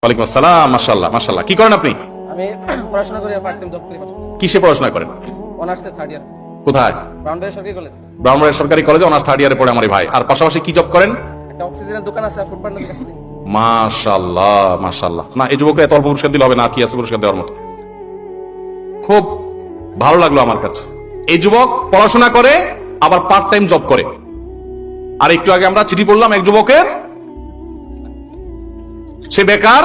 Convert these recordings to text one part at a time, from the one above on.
ওয়ালাইকুম আসসালাম। মাশাআল্লাহ মাশাআল্লাহ। কি করেন আপনি? আমি পড়াশোনা করি, পার্ট টাইম জব করি। কিসে পড়াশোনা করেন? অনার্সে থার্ড ইয়ার, কোথায়? ব্রাউনবাড়িয়া সরকারি কলেজ। ব্রাহ্মণবাড়িয়া সরকারি কলেজে অনার্স থার্ড ইয়ারে পড়ে আমার এই ভাই। আর পাশাপাশি কি জব করেন? একটা অক্সিজেনের দোকান আছে, ফুড পার্টনার কাছে। মাশাআল্লাহ মাশাআল্লাহ। না, এই যুবকরা এত অল্প পুরস্কার দিলে হবে না, আর কি আছে পুরস্কার দেওয়ার মতো? খুব ভালো লাগলো আমার কাছে। এই যুবক পড়াশোনা করে আবার পার্ট টাইম জব করে। আর একটু আগে আমরা চিঠি পড়লাম এক যুবকের, সে বেকার,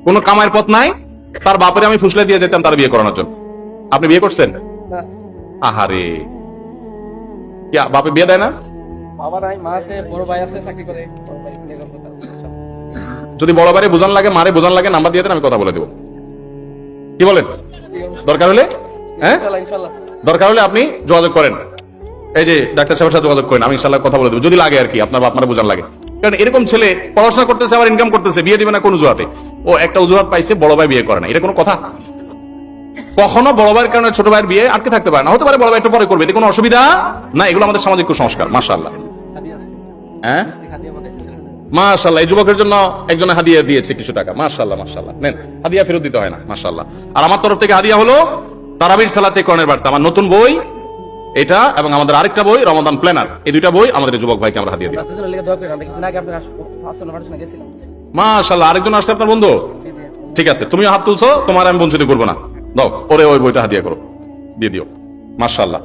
কোনো কামাইয়ের পথ নাই, তার বাপের আমি ফুসলে দিয়ে যেতাম তার বিয়ে করানোর জন্য। আপনি বিয়ে করছেন? না, আহারে, কি বাপে বিয়ে দেয় না? বাবা নাই, মা আছে, বড় ভাই আছে, চাকরি করে। বড় ভাই বিয়ে করবে তার। যদি বড় ভাইরে বোঝান লাগে, মারে বোঝান লাগে, নাম্বার দিয়ে দেন, আমি কথা বলে দেবো। কি বলেন? দরকার হলে, হ্যাঁ ইনশাআল্লাহ ইনশাআল্লাহ। দরকার হলে আপনি যোগাযোগ করেন, এই যে ডাক্তার সাহেবের সাথে যোগাযোগ করেন, আমি ইনশাল্লাহ কথা বলে দেবো যদি লাগে আর কি, আপনার বাপ মারে বোঝান লাগে। কারণ এরকম ছেলে পড়াশোনা করতেছে আবার ইনকাম করতেছে, বিয়ে দিবে না কোন অজুহাতে? ও একটা অজুহাত পাইছে, বড় ভাই বিয়ে করে না, এটা কোনো কথা? কখনো বড় ভাইয়ের কারণে ছোট ভাইয়ের বিয়ে আটকে থাকতে পারে না। হতে পারে বড় ভাই একটু পরে করবে, এতে কোনো অসুবিধা না। এগুলো আমাদের সামাজিক কুসংস্কার। মাশাআল্লাহ, হাদিয়া আছে, হ্যাঁ হাদিয়া পাঠাইছে। মাশাআল্লাহ। এই যুবকের জন্য একজনে হাদিয়া দিয়েছে কিছু টাকা। মাশাআল্লাহ মাশাআল্লাহ। নেন, হাদিয়া ফেরত দিতে হয় না। মাশাআল্লাহ। আর আমার তরফ থেকে হাদিয়া হলো তারাবির সালাতে কোরআনের বার্তা, আমার নতুন বই এটা, এবং আমাদের আরেকটা বই রমাদান প্ল্যানার। এই দুইটা বই আমাদের যুবক ভাইকে আমরা হাদিয়া দিই। আপনাদের জন্য দোয়া করি। আমরা কিছুদিন আগে আপনার পড়াশোনা গেছিলাম। মাশাআল্লাহ। আরেকজন আসছে আপনার বন্ধু? জি জি। ঠিক আছে, তুমিও হাত তুলছো, তোমার আমি বঞ্চিত করবো না। দাও ওরে ওই বইটা হাদিয়া করো, দিয়ে দিও। মাশাআল্লাহ।